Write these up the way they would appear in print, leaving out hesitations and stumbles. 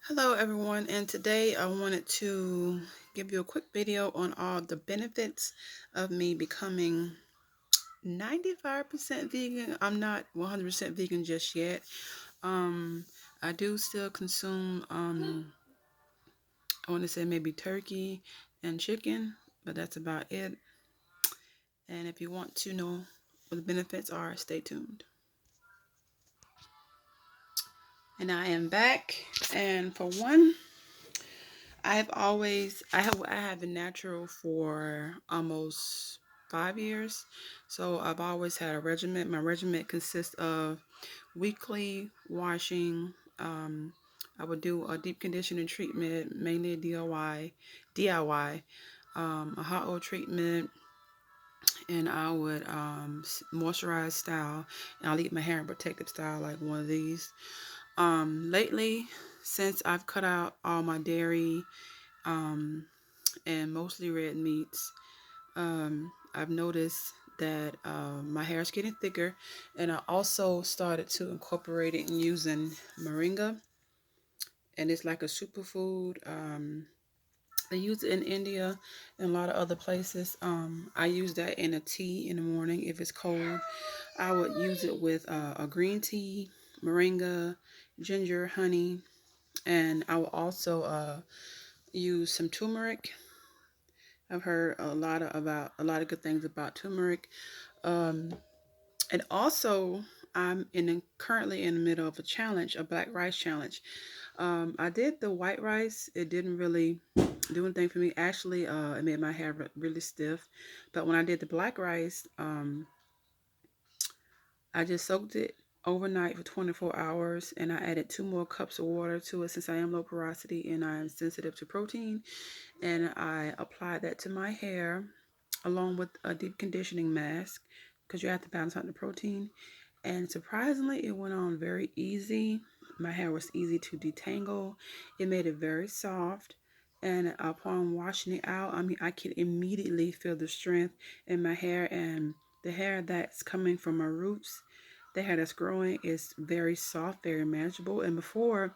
Hello everyone, and today I wanted to give you a quick video on all the benefits of me becoming 95% vegan. I'm not 100% vegan just yet. Um, I do still consume, I want to say maybe turkey and chicken, but that's about it. And if you want to know what the benefits are, stay tuned. And I am back, and for one, I have been natural for almost 5 years. So I've always had a regimen. My regimen consists of weekly washing. I would do a deep conditioning treatment, mainly DIY, a hot oil treatment, and I would moisturize style, and I'll leave my hair in protective style like one of these. Lately, since I've cut out all my dairy, um, and mostly red meats, I've noticed that my hair is getting thicker, and I also started to incorporate it in using moringa, and it's like a superfood. They use it in India and a lot of other places. I use that in a tea in the morning if it's cold. I would use it with a green tea, moringa, ginger, honey, and I will also use some turmeric. I've heard about a lot of good things about turmeric. Um, and also, currently in the middle of a challenge, a black rice challenge. I did the white rice. It didn't really do anything for me. Actually, it made my hair really stiff. But when I did the black rice, I just soaked it overnight for 24 hours, and I added 2 more cups of water to it since I am low porosity and I am sensitive to protein. And I applied that to my hair along with a deep conditioning mask because you have to balance out the protein. And surprisingly, it went on very easy. My hair was easy to detangle. It made it very soft. And upon washing it out, I mean, I could immediately feel the strength in my hair, and the hair that's coming from my roots, the hair that's growing is very soft, very manageable. And before,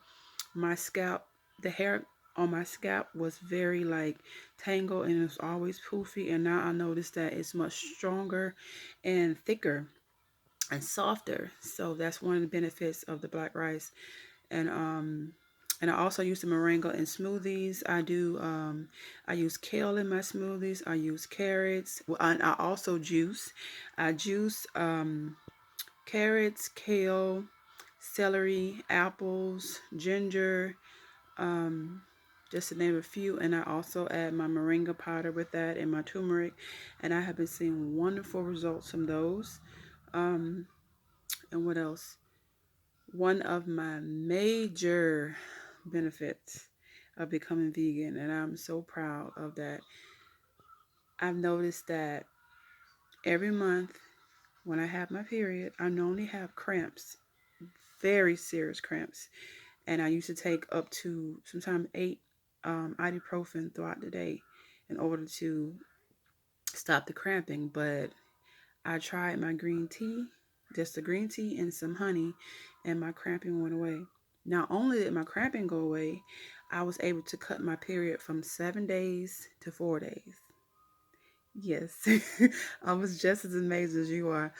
my scalp, the hair on my scalp was very like tangled and it was always poofy. And now I notice that it's much stronger and thicker and softer. So that's one of the benefits of the black rice. And I also use the moringa in smoothies. I use kale in my smoothies. I use carrots. Well, and I also juice. I juice carrots, kale, celery, apples, ginger, um, just to name a few. And I also add my moringa powder with that and my turmeric. And I have been seeing wonderful results from those. Um, and what else? One of my major benefits of becoming vegan, and I'm so proud of that. I've noticed that every month when I have my period, I normally have cramps, very serious cramps. And I used to take up to sometimes 8 ibuprofen throughout the day in order to stop the cramping. But I tried my green tea, just the green tea and some honey, and my cramping went away. Not only did my cramping go away, I was able to cut my period from 7 days to 4 days. Yes, I was just as amazed as you are.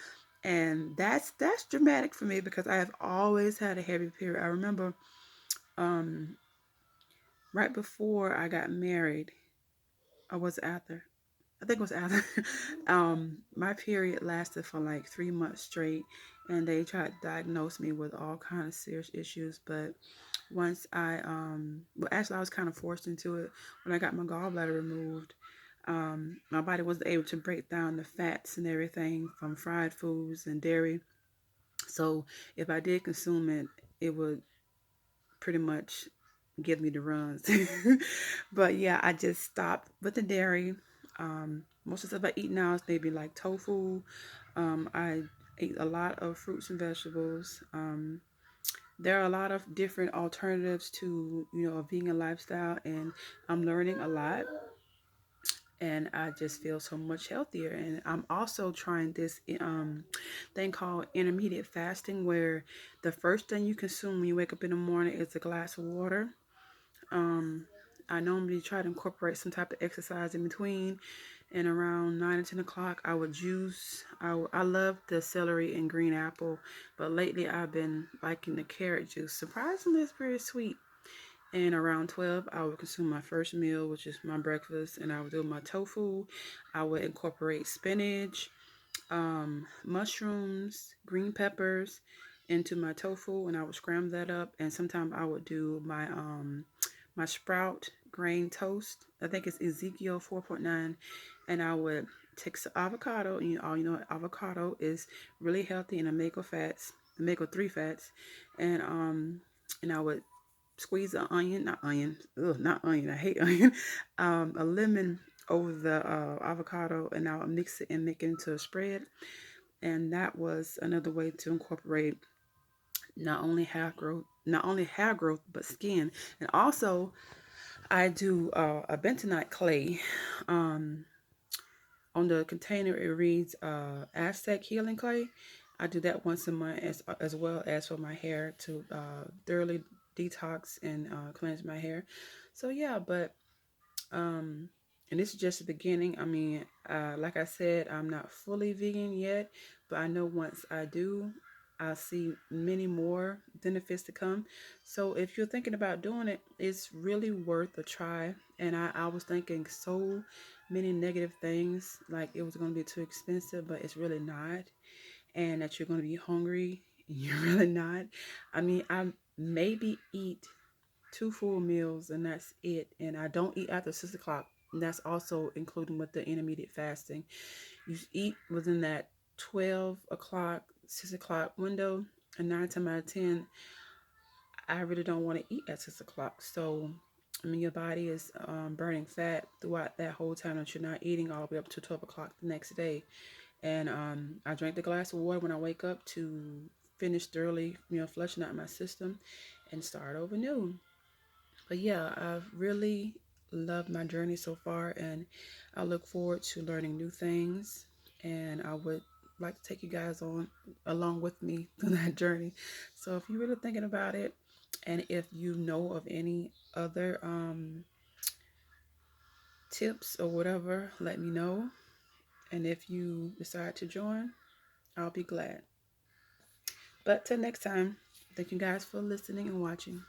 And that's dramatic for me because I have always had a heavy period. I remember um, right before I got married, or was it after? I think it was after. My period lasted for like 3 months straight, and they tried to diagnose me with all kind of serious issues. But once well, actually, I was kind of forced into it when I got my gallbladder removed. My body wasn't able to break down the fats and everything from fried foods and dairy. So if I did consume it, it would pretty much give me the runs. But yeah, I just stopped with the dairy. Most of the stuff I eat now is maybe like tofu. I eat a lot of fruits and vegetables. There are a lot of different alternatives to a vegan lifestyle, and I'm learning a lot. And I just feel so much healthier. And I'm also trying this thing called intermediate fasting, where the first thing you consume when you wake up in the morning is a glass of water. I normally try to incorporate some type of exercise in between. And around 9 or 10 o'clock, I would juice. I love the celery and green apple, but lately I've been liking the carrot juice. Surprisingly, it's very sweet. And around 12, I would consume my first meal, which is my breakfast, and I would do my tofu. I would incorporate spinach, mushrooms, green peppers into my tofu, and I would scramble that up. And sometimes I would do my sprout grain toast. I think it's Ezekiel 4.9, and I would take some avocado. And you all you know avocado is really healthy in omega 3 fats, and I would squeeze an onion, not onion, ugh, not onion. I hate onion. A lemon over the avocado, and I'll mix it and make it into a spread. And that was another way to incorporate not only hair growth, but skin. And also, I do a bentonite clay. Um, on the container, it reads Aztec healing clay. I do that once a month as well as for my hair to thoroughly detox and cleanse my hair. So yeah, but um, and this is just the beginning. I mean, like I said, I'm not fully vegan yet, but I know once I do, I'll see many more benefits to come. So if you're thinking about doing it, it's really worth a try. And I was thinking so many negative things, like it was going to be too expensive, but it's really not. And that you're going to be hungry. You're really not. I mean, I maybe eat two full meals and that's it. And I don't eat after 6 o'clock. And that's also including with the intermediate fasting. You eat within that 12 o'clock, 6 o'clock window. And 9 times out of 10, I really don't want to eat at 6 o'clock. So, I mean, your body is burning fat throughout that whole time that you're not eating all the way up to 12 o'clock the next day. And I drank the glass of water when I wake up to finish thoroughly, flushing out my system and start over new. But yeah, I've really loved my journey so far, and I look forward to learning new things. And I would like to take you guys on along with me through that journey. So if you're really thinking about it, and if you know of any other tips or whatever, let me know. And if you decide to join, I'll be glad. But till next time, thank you guys for listening and watching.